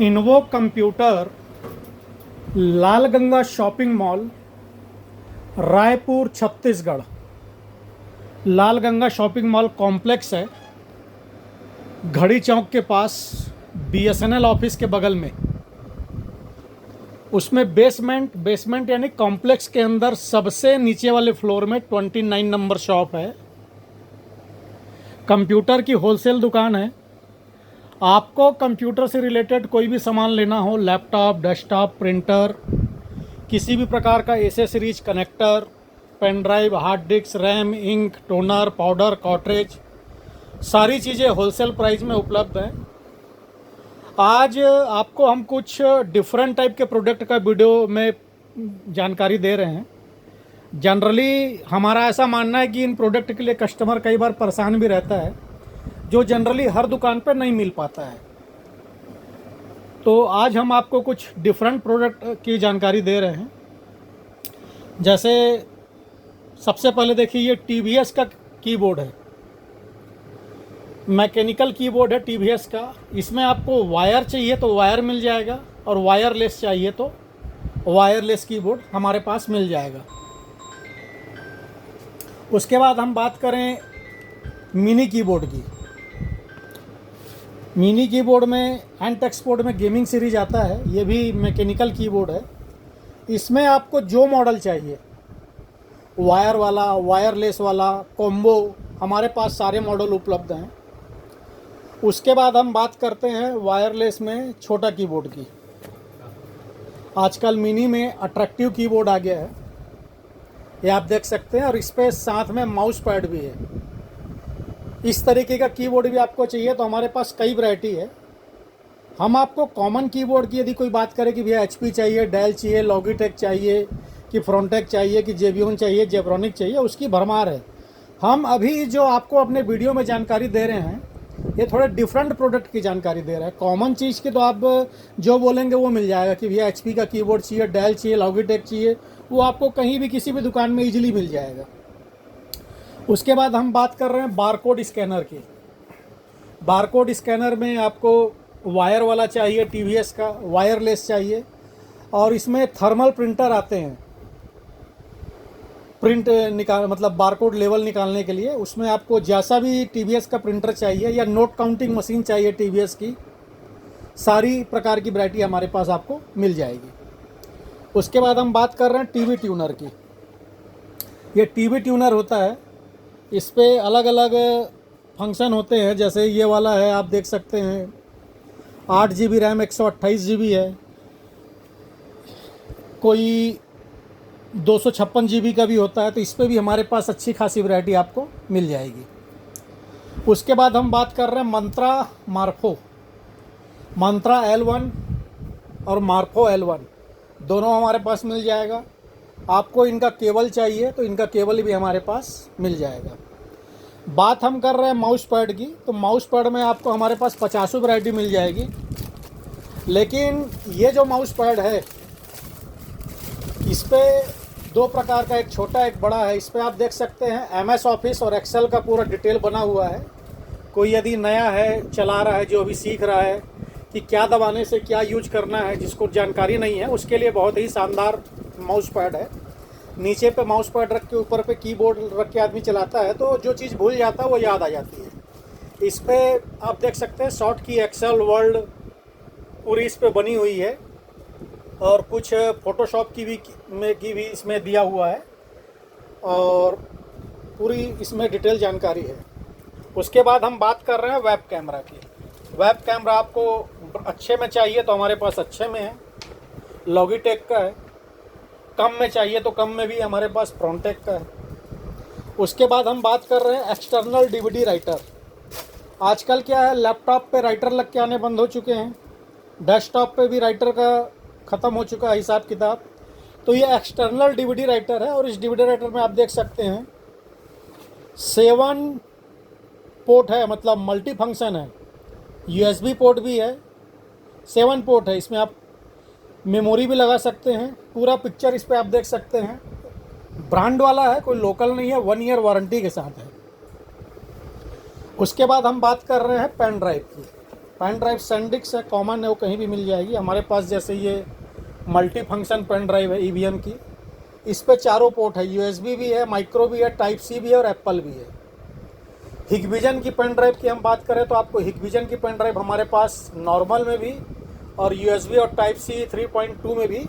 इन्वो computer Lalganga shopping mall, Raipur Chhattisgarh. Lalganga shopping mall complex है, घड़ी चौक के पास, BSNL office के बगल में। उसमें बेसमेंट यानी कॉम्प्लेक्स के अंदर सबसे नीचे वाले फ्लोर में 29 नंबर शॉप है। कंप्यूटर की होलसेल दुकान है। आपको कंप्यूटर से रिलेटेड कोई भी सामान लेना हो, लैपटॉप, डेस्कटॉप, प्रिंटर, किसी भी प्रकार का accessories, connector, pen drive, hard disk, RAM, ink, toner, powder, cartridge, सारी चीज़ें होलसेल प्राइस में उपलब्ध हैं। आज आपको हम कुछ डिफरेंट टाइप के प्रोडक्ट का वीडियो में जानकारी दे रहे हैं। जनरली हमारा ऐसा मानना है कि इन प्रोडक्ट के लिए कस्टमर कई बार परेशान भी रहता है, जो जनरली हर दुकान पर नहीं मिल पाता है। तो आज हम आपको कुछ डिफरेंट प्रोडक्ट की जानकारी दे रहे हैं। जैसे सबसे पहले देखिए, ये टीवीएस का कीबोर्ड है, मैकेनिकल कीबोर्ड है टीवीएस का। इसमें आपको वायर चाहिए तो वायर मिल जाएगा, और वायरलेस चाहिए तो वायरलेस कीबोर्ड हमारे पास मिल जाएगा। उसके बाद हम बात करें मिनी कीबोर्ड की। मिनी कीबोर्ड में हैंड एक्सपोर्ट में गेमिंग सीरीज आता है, ये भी मैकेनिकल कीबोर्ड है। इसमें आपको जो मॉडल चाहिए, वायर वाला, वायरलेस वाला, कॉम्बो, हमारे पास सारे मॉडल उपलब्ध हैं। उसके बाद हम बात करते हैं वायरलेस में छोटा कीबोर्ड की। आजकल मिनी में अट्रैक्टिव कीबोर्ड आ गया है, ये आप देख सकते हैं, और इस पर साथ में माउस पैड भी है। इस तरीके का कीबोर्ड भी आपको चाहिए तो हमारे पास कई वैरायटी है। हम आपको कॉमन कीबोर्ड की यदि कोई बात करें कि भैया एचपी चाहिए, डेल चाहिए, लॉगिटेक चाहिए, कि फ्रॉन्टेक चाहिए, कि जेबियन चाहिए, जेब्रॉनिक चाहिए, उसकी भरमार है। हम अभी जो आपको अपने वीडियो में जानकारी दे रहे हैं, ये थोड़े डिफरेंट प्रोडक्ट की जानकारी दे रहे हैं। कॉमन चीज़ की तो आप जो बोलेंगे वो मिल जाएगा कि भैया एचपी का कीबोर्ड चाहिए, डेल चाहिए, लॉगिटेक चाहिए, वो आपको कहीं भी किसी भी दुकान में ईजिली मिल जाएगा। उसके बाद हम बात कर रहे हैं बारकोड स्कैनर की। बारकोड स्कैनर में आपको वायर वाला चाहिए, टीवीएस का, वायरलेस चाहिए, और इसमें थर्मल प्रिंटर आते हैं, प्रिंट मतलब बारकोड लेवल निकालने के लिए। उसमें आपको जैसा भी टीवीएस का प्रिंटर चाहिए या नोट काउंटिंग मशीन चाहिए टीवीएस की, सारी प्रकार की वैरायटी हमारे पास आपको मिल जाएगी। उसके बाद हम बात कर रहे हैं टीवी ट्यूनर की। ये टीवी ट्यूनर होता है, इस पर अलग अलग फंक्शन होते हैं। जैसे ये वाला है, आप देख सकते हैं, 8 GB रैम, 128 GB है, कोई 256 GB का भी होता है। तो इस पर भी हमारे पास अच्छी खासी वैरायटी आपको मिल जाएगी। उसके बाद हम बात कर रहे हैं मंत्रा L1 और मार्फो L1, दोनों हमारे पास मिल जाएगा। आपको इनका केबल चाहिए तो इनका केबल भी हमारे पास मिल जाएगा। बात हम कर रहे हैं माउस पैड की, तो माउस पैड में आपको हमारे पास 50 वैरायटी मिल जाएगी। लेकिन ये जो माउस पैड है, इस पर दो प्रकार का, एक छोटा एक बड़ा है। इस पर आप देख सकते हैं एमएस ऑफिस और एक्सेल का पूरा डिटेल बना हुआ है। कोई यदि नया है, चला रहा है, जो अभी सीख रहा है कि क्या दबाने से क्या यूज करना है, जिसको जानकारी नहीं है, उसके लिए बहुत ही शानदार माउस पैड है। नीचे पे माउस पैड रख के ऊपर पे कीबोर्ड रख के आदमी चलाता है तो जो चीज़ भूल जाता है वो याद आ जाती है। इस पर आप देख सकते हैं शॉर्ट की, एक्सेल, वर्ड पूरी इस पर बनी हुई है, और कुछ फ़ोटोशॉप की भी इसमें दिया हुआ है, और पूरी इसमें डिटेल जानकारी है। उसके बाद हम बात कर रहे हैं वेब कैमरा की। वेब कैमरा आपको अच्छे में चाहिए तो हमारे पास अच्छे में है, लॉगिटेक का है। कम में चाहिए तो कम में भी हमारे पास फ्रॉन्टेक का है। उसके बाद हम बात कर रहे हैं एक्सटर्नल डीवीडी राइटर। आजकल क्या है, लैपटॉप पे राइटर लग के आने बंद हो चुके हैं, डेस्कटॉप पे भी राइटर का ख़त्म हो चुका है हिसाब किताब। तो ये एक्सटर्नल डीवीडी राइटर है, और इस डीवीडी राइटर में आप देख सकते हैं 7 पोर्ट है, मतलब मल्टी फंक्शन है। यूएसबी पोर्ट भी है, 7 पोर्ट है। इसमें आप मेमोरी भी लगा सकते हैं। पूरा पिक्चर इस पर आप देख सकते हैं। ब्रांड वाला है, कोई लोकल नहीं है, 1 ईयर वारंटी के साथ है। उसके बाद हम बात कर रहे हैं पेन ड्राइव की। पेन ड्राइव सैंडिक्स है, कॉमन है, वो कहीं भी मिल जाएगी हमारे पास। जैसे ये मल्टी फंक्शन पेन ड्राइव है ईवीएम की, इस पे चारों पोर्ट है, यूएसबी भी है, माइक्रो भी है, टाइप सी भी है और एप्पल भी है। हिकविजन की पेन ड्राइव की हम बात करें तो आपको हिकविजन की पेन ड्राइव हमारे पास नॉर्मल में भी और यूएसबी और टाइप सी 3.2 में भी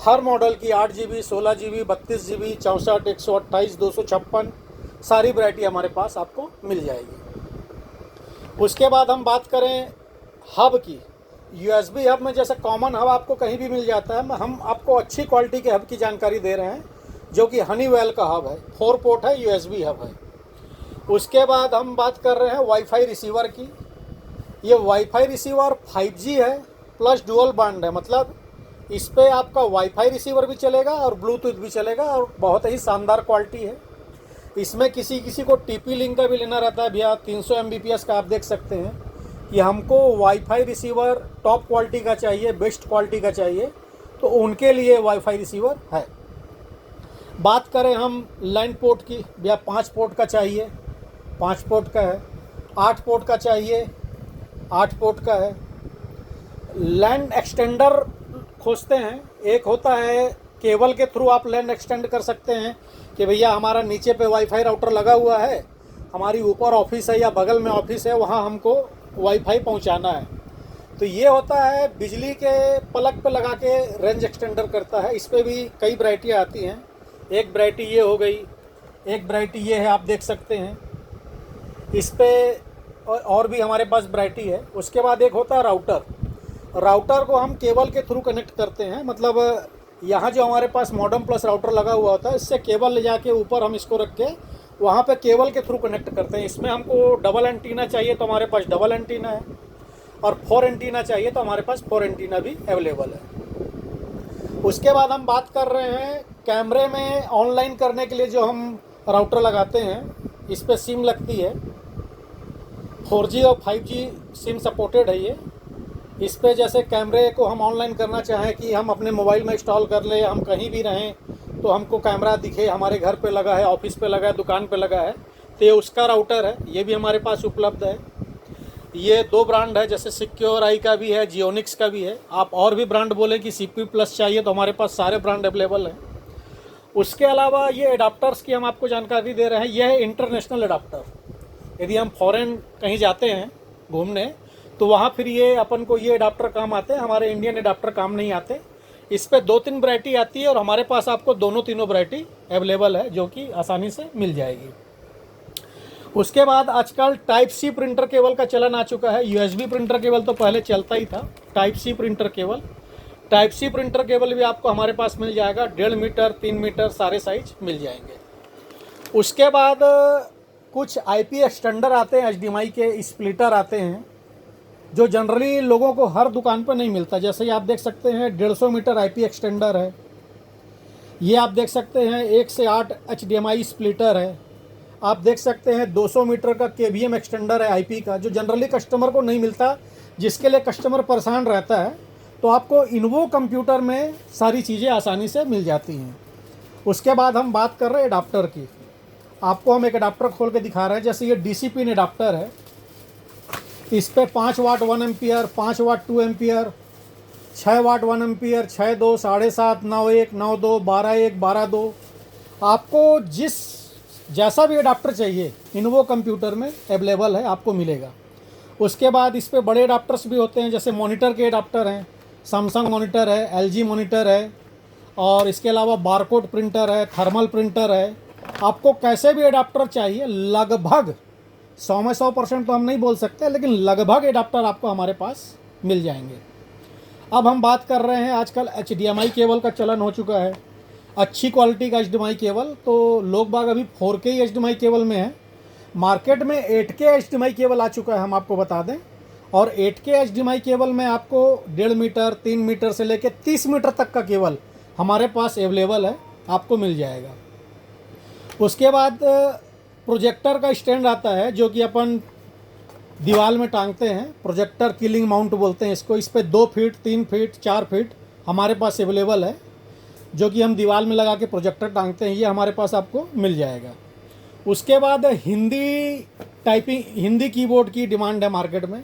हर मॉडल की 8 GB, 16 GB, 32 GB, 64, 128, 256 सारी वैरायटी हमारे पास आपको मिल जाएगी। उसके बाद हम बात करें हब की, यूएसबी हब में जैसे कॉमन हब आपको कहीं भी मिल जाता है, हम आपको अच्छी क्वालिटी के हब की जानकारी दे रहे हैं जो कि हनीवेल का हब है, 4 पोर्ट है, यूएसबी हब है। उसके बाद हम बात कर रहे हैं वाईफाई रिसीवर की। ये वाईफाई रिसीवर 5G है प्लस डुअल बैंड है, मतलब इस पर आपका वाईफाई रिसीवर भी चलेगा और ब्लूटूथ भी चलेगा और बहुत ही शानदार क्वालिटी है। इसमें किसी को टीपी लिंक का भी लेना रहता है भैया, 300 Mbps का, आप देख सकते हैं कि हमको वाईफाई रिसीवर टॉप क्वालिटी का चाहिए, बेस्ट क्वालिटी का चाहिए, तो उनके लिए वाईफाई रिसीवर है। बात करें हम लैंड पोर्ट की, भैया 5 पोर्ट का चाहिए, 5 पोर्ट का है, 8 पोर्ट का चाहिए, 8 पोर्ट का है। लैंड एक्सटेंडर खोजते हैं, एक होता है केबल के थ्रू आप लैंड एक्सटेंड कर सकते हैं कि भैया हमारा नीचे पे वाईफाई राउटर लगा हुआ है, हमारी ऊपर ऑफिस है या बगल में ऑफिस है, वहाँ हमको वाईफाई पहुँचाना है, तो ये होता है बिजली के प्लग पे लगा के रेंज एक्सटेंडर करता है। इस पर भी कई वैरायटियाँ आती हैं, एक वैरायटी ये हो गई, एक वैरायटी ये है, आप देख सकते हैं इस पर और भी हमारे पास वैरायटी है। उसके बाद एक होता है राउटर, राउटर को हम केबल के थ्रू कनेक्ट करते हैं, मतलब यहाँ जो हमारे पास मॉडेम प्लस राउटर लगा हुआ होता है, इससे केबल ले जाके ऊपर हम इसको रख के वहाँ पे केबल के थ्रू कनेक्ट करते हैं। इसमें हमको डबल एंटीना चाहिए तो हमारे पास डबल एंटीना है, और 4 एंटीना चाहिए तो हमारे पास 4 एंटीना भी अवेलेबल है। उसके बाद हम बात कर रहे हैं कैमरे में ऑनलाइन करने के लिए जो हम राउटर लगाते हैं, इस पर सिम लगती है, 4G और 5G सिम सपोर्टेड है ये। इस पे जैसे कैमरे को हम ऑनलाइन करना चाहें कि हम अपने मोबाइल में इंस्टॉल कर लें, हम कहीं भी रहें तो हमको कैमरा दिखे, हमारे घर पे लगा है, ऑफिस पे लगा है, दुकान पे लगा है, तो ये उसका राउटर है, ये भी हमारे पास उपलब्ध है। ये 2 ब्रांड है, जैसे सिक्योर आई का भी है, जियोनिक्स का भी है। आप और भी ब्रांड बोले कि CPU प्लस चाहिए तो हमारे पास सारे ब्रांड अवेलेबल हैं। उसके अलावा ये एडाप्टर्स की हम आपको जानकारी दे रहे हैं, यह है इंटरनेशनल एडाप्टर। यदि हम फॉरेन कहीं जाते हैं घूमने तो वहाँ फिर ये अपन को ये एडाप्टर काम आते हैं, हमारे इंडियन एडाप्टर काम नहीं आते। इस पे 2-3 वैरायटी आती है और हमारे पास आपको तीनों वैरायटी अवेलेबल है जो कि आसानी से मिल जाएगी। उसके बाद आजकल टाइप सी प्रिंटर केबल का चलन आ चुका है। यूएसबी प्रिंटर केबल तो पहले चलता ही था, type C printer cable, type C printer cable भी आपको हमारे पास मिल जाएगा, 1.5 मीटर 3 मीटर सारे साइज मिल जाएंगे। उसके बाद कुछ आईपी एक्सटेंडर आते हैं, HDMI के स्प्लिटर आते हैं जो जनरली लोगों को हर दुकान पर नहीं मिलता। जैसे ही आप देख सकते हैं 150 मीटर आईपी एक्सटेंडर है, ये आप देख सकते हैं 1 से 8 HDMI स्प्लिटर है, आप देख सकते हैं 200 मीटर का KVM एक्सटेंडर है आईपी का, जो जनरली कस्टमर को नहीं मिलता, जिसके लिए कस्टमर परेशान रहता है। तो आपको इन्वो कंप्यूटर में सारी चीज़ें आसानी से मिल जाती हैं। उसके बाद हम बात कर रहे हैं एडाप्टर की, आपको हम एक एडाप्टर खोल के दिखा रहे हैं। जैसे ये DC पिन एडाप्टर है, इस पर 5 वाट 1 एम्पियर, 5 वाट 2 एम्पियर, 6 वाट 1 एम्पियर, 6.2, 7.5, 9.1, 9.2, 12.1, 12.2, आपको जैसा भी एडाप्टर चाहिए इन्वो कंप्यूटर में अवेलेबल है, आपको मिलेगा। उसके बाद इस पे बड़े एडाप्टर्स भी होते हैं, जैसे मॉनिटर के एडाप्टर हैं, सैमसंग मॉनिटर है, LG मॉनिटर है, और इसके अलावा बारकोड प्रिंटर है, थर्मल प्रिंटर है। आपको कैसे भी एडाप्टर चाहिए, लगभग 100 में 100% तो हम नहीं बोल सकते, लेकिन लगभग एडाप्टर आपको हमारे पास मिल जाएंगे। अब हम बात कर रहे हैं, आजकल HDMI केबल का चलन हो चुका है, अच्छी क्वालिटी का HDMI केबल। तो लोग बाग अभी 4K HDMI केबल में है, मार्केट में 8K HDMI केबल आ चुका है, हम आपको बता दें। और 8K HDMI केबल में आपको 1.5 मीटर 3 मीटर से लेकर 30 मीटर तक का केबल हमारे पास अवेलेबल है, आपको मिल जाएगा। उसके बाद प्रोजेक्टर का स्टैंड आता है जो कि अपन दीवार में टांगते हैं, प्रोजेक्टर किलिंग माउंट बोलते हैं इसको। इस पर 2 फीट 3 फीट 4 फीट हमारे पास अवेलेबल है, जो कि हम दीवार में लगा के प्रोजेक्टर टांगते हैं, ये हमारे पास आपको मिल जाएगा। उसके बाद हिंदी टाइपिंग, हिंदी कीबोर्ड की डिमांड है मार्केट में,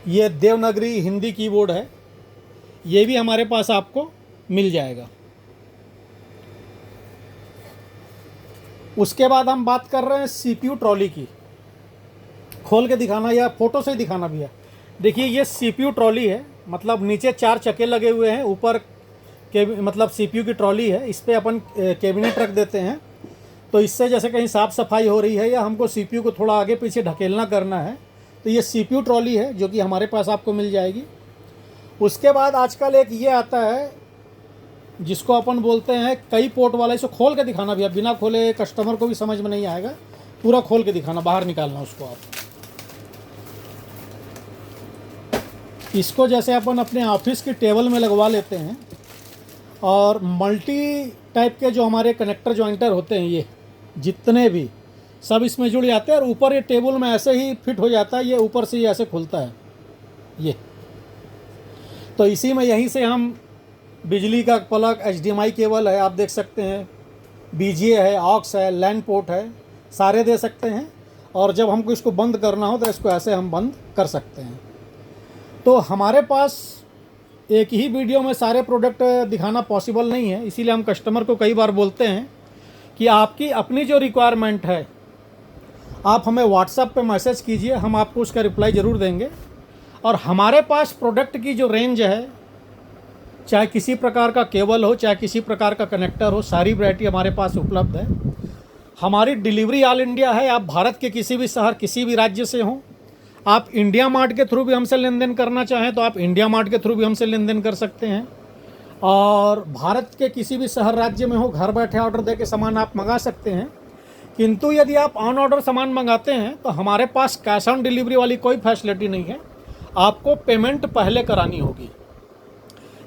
ये देवनागरी हिंदी कीबोर्ड है, ये भी हमारे पास आपको मिल जाएगा। उसके बाद हम बात कर रहे हैं CPU ट्रॉली की। खोल के दिखाना या फ़ोटो से दिखाना भी है। देखिए ये CPU ट्रॉली है, मतलब नीचे 4 चक्के लगे हुए हैं, ऊपर के मतलब CPU की ट्रॉली है। इस पर अपन कैबिनेट रख देते हैं, तो इससे जैसे कहीं साफ़ सफाई हो रही है या हमको CPU को थोड़ा आगे पीछे ढकेलना करना है, तो ये CPU ट्रॉली है जो कि हमारे पास आपको मिल जाएगी। उसके बाद आजकल एक ये आता है जिसको अपन बोलते हैं कई पोर्ट वाला। इसे खोल के दिखाना भी, अब बिना खोले कस्टमर को भी समझ में नहीं आएगा, पूरा खोल के दिखाना, बाहर निकालना उसको आप। इसको जैसे अपन अपने ऑफिस की टेबल में लगवा लेते हैं, और मल्टी टाइप के जो हमारे कनेक्टर जॉइंटर होते हैं ये जितने भी सब इसमें जुड़ जाते हैं, और ऊपर ये टेबल में ऐसे ही फिट हो जाता है। ये ऊपर से ही ऐसे खुलता है ये, तो इसी में यहीं से हम बिजली का प्लग, HDMI केबल है, आप देख सकते हैं, BGA है, ऑक्स है, लैन पोर्ट है, सारे दे सकते हैं। और जब हमको इसको बंद करना हो तो इसको ऐसे हम बंद कर सकते हैं। तो हमारे पास एक ही वीडियो में सारे प्रोडक्ट दिखाना पॉसिबल नहीं है, इसीलिए हम कस्टमर को कई बार बोलते हैं कि आपकी अपनी जो रिक्वायरमेंट है आप हमें व्हाट्सएप पे मैसेज कीजिए, हम आपको उसका रिप्लाई ज़रूर देंगे। और हमारे पास प्रोडक्ट की जो रेंज है, चाहे किसी प्रकार का केबल हो, चाहे किसी प्रकार का कनेक्टर हो, सारी वैरायटी हमारे पास उपलब्ध है। हमारी डिलीवरी ऑल इंडिया है। आप भारत के किसी भी शहर, किसी भी राज्य से हों, आप इंडिया मार्ट के थ्रू भी हमसे लेन देन करना चाहें तो आप इंडिया मार्ट के थ्रू भी हमसे लेन देन कर सकते हैं। और भारत के किसी भी शहर राज्य में हो, घर बैठे ऑर्डर दे के सामान आप मंगा सकते हैं। किंतु यदि आप ऑन ऑर्डर सामान मंगाते हैं तो हमारे पास कैश ऑन डिलीवरी वाली कोई फैसिलिटी नहीं है, आपको पेमेंट पहले करानी होगी।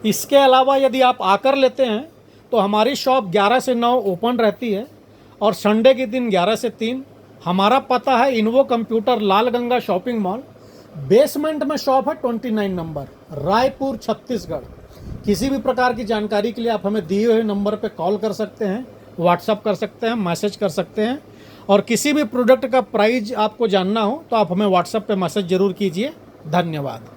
इसके अलावा यदि आप आकर लेते हैं तो हमारी शॉप 11 से 9 ओपन रहती है, और संडे के दिन 11 से 3। हमारा पता है इन्वो कंप्यूटर, लाल गंगा शॉपिंग मॉल, बेसमेंट में शॉप है 29 नंबर, रायपुर, छत्तीसगढ़। किसी भी प्रकार की जानकारी के लिए आप हमें दिए हुए नंबर पर कॉल कर सकते हैं, व्हाट्सअप कर सकते हैं, मैसेज कर सकते हैं। और किसी भी प्रोडक्ट का प्राइस आपको जानना हो तो आप हमें व्हाट्सएप पे मैसेज ज़रूर कीजिए। धन्यवाद।